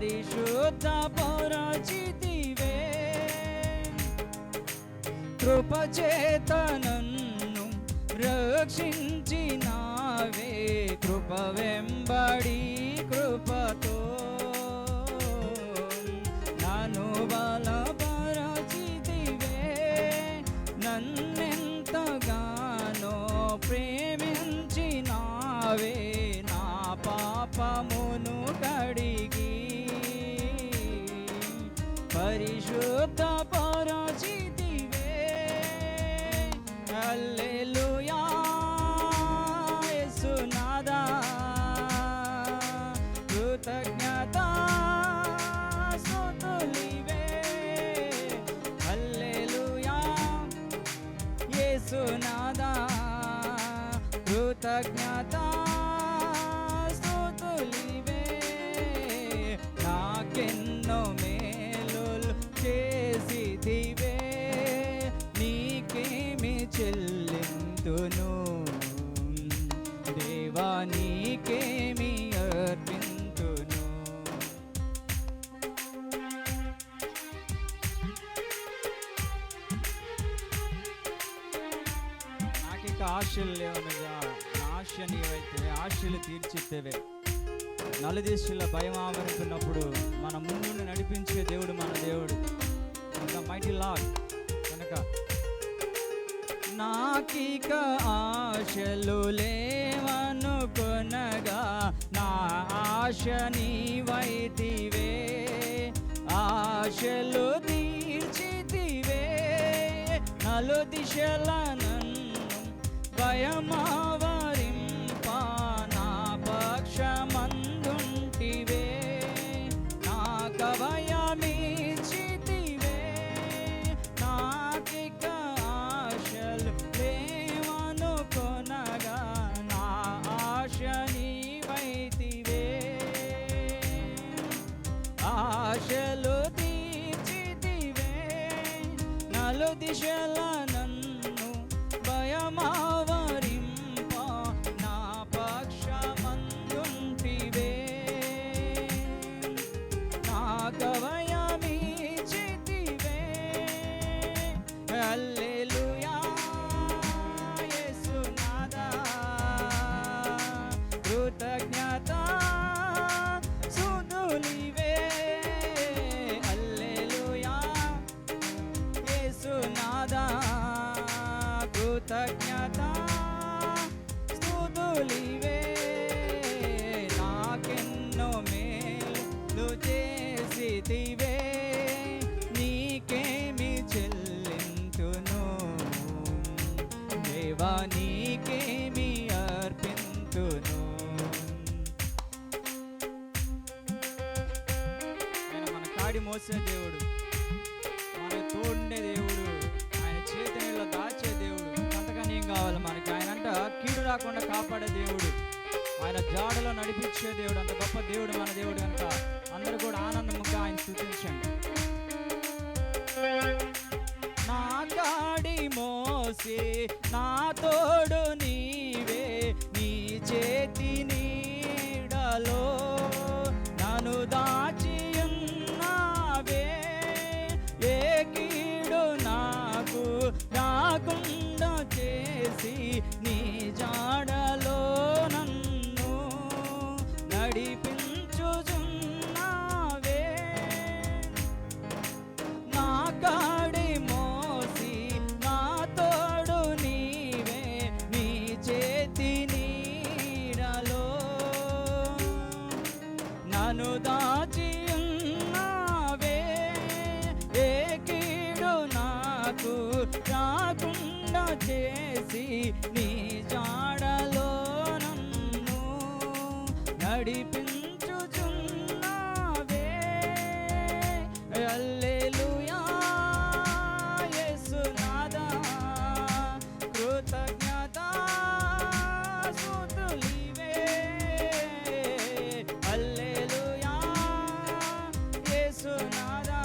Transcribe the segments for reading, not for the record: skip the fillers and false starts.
పరిశుద్ధపరచితివే. కృపచేత నన్ను రక్షించినావే, కృప వెంబడి కృపతో నన్ను బలపరచితివే. నన్నెంతగానో ప్రేమించినావే, నా పాపమును కడిగి పరిశుద్ధపరచితివే. హల్లెలూయా యేసునాథా, కృతజ్ఞతా స్తుతులివే. హల్లెలూయా యేసునాథా, కృతజ్ఞతా స్తుతులివే. నాకెన్నో మేలులు చేసితివే, నీకేమి చెల్లింతును దేవా, నీకేమి అర్పింతును. నాకిక ఆశలు లేవనగా, నా ఆశ నీవైతే ఆశలు తీర్చితేవే. నలుదిశల భయం ఆవరించినప్పుడు మన ముందు నడిపించే దేవుడు మన దేవుడు, మైటీ లార్డ్. కనుక నాకిక ఆశలు లేవనుకొనగా, నా ఆశ నీవైతివే. ఆశలు తీర్చితివే, నలుదిశల నన్ను భయమావరింప నా పక్షమందుంటివే. నాక భయమిచ్చితివే, నాకిక ఆశలు లేవనుకొనగా, నా ఆశ నీవైతివే. ఆశలు తీర్చితివే, నలుదిశల నన్ను భయమావరింప నా పక్షమందుంటివే. నాక భయమిచ్చితివే. హల్లెలూయా యేసునాథా, కృతజ్ఞతా స్తుతులివే. హల్లెలూయా యేసునాథా, కృతజ్ఞతా స్తుతులివే. నాకెన్నో మేలు చేసితివే, నీకేమి చెల్లింతును దేవా, నీకేమి అర్పింతును. ఆయన మన కాడి మోసే దేవుడు, మన తోడుండే దేవుడు, ఆయన చేతిలో దాచే దేవుడు. అంతకని ఏం కావాలి మనకి? ఆయన అంట కీడు రాకుండా కాపాడే దేవుడు, ఆయన జాడలో నడిపించే దేవుడు. అంత గొప్ప దేవుడు మన దేవుడు కనుక అందరూ కూడా ఆనందముగా ఆయన స్తుతించండి. నా కాడి మోసే నా తోడు నీవే, నీ చేతి నీడలో నన్ను దాచియున్నావే. ఏ కీడు నాకు రాకుండా చేసి నీ జాడలో నన్ను నడిపించుచున్నావే. నా కాడి మోసి నా తోడు నీవే, నీ చేతి నీడలో నన్ను దాచియున్నావే. ఏ కీడు నాకు రాకుండా చేసి నీ జాడలో నన్ను నడిపించుచున్నావే. హల్లెలూయా యేసునాథా, కృతజ్ఞతా స్తుతులివే. హల్లెలూయా యేసునాథా,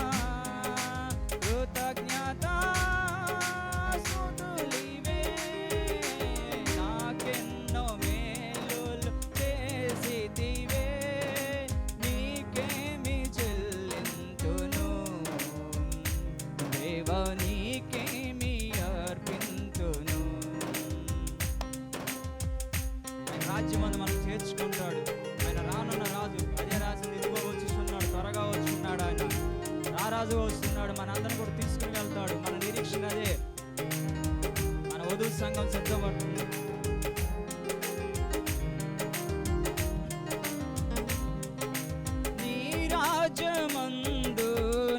కృతజ్ఞతా స్తుతులివే. నాకెన్నో మేలులు చేసితివే, నీకేమి రాజు వస్తున్నాడు, మనందరం కూడా తీసుకుని వెళ్తాడు. మన నిరీక్షణ అదే. మన వధువు సంఘం సిద్ధపడుతుంది. నీ రాజ్యమందు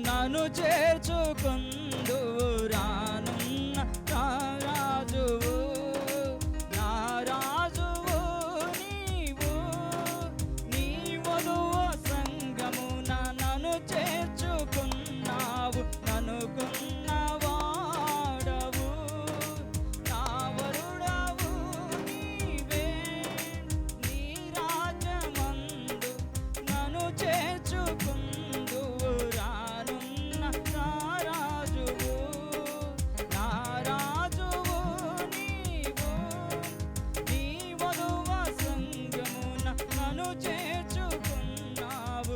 నన్ను చేర్చుకుందు రానున్న నా రాజువు, నా రాజువు నీవు. నీ వధువు సంఘమున నన్ను చేర్చుకున్నావు, ననుకున్నవాడవు, నా వరుడవు నీవే. నీ రాజ్యమందు నన్ను చేర్చుకుందు రానున్న నా రాజువు, నా రాజువు నీవు. నీ వధువ సంఘమున నన్ను చేర్చుకున్నావు,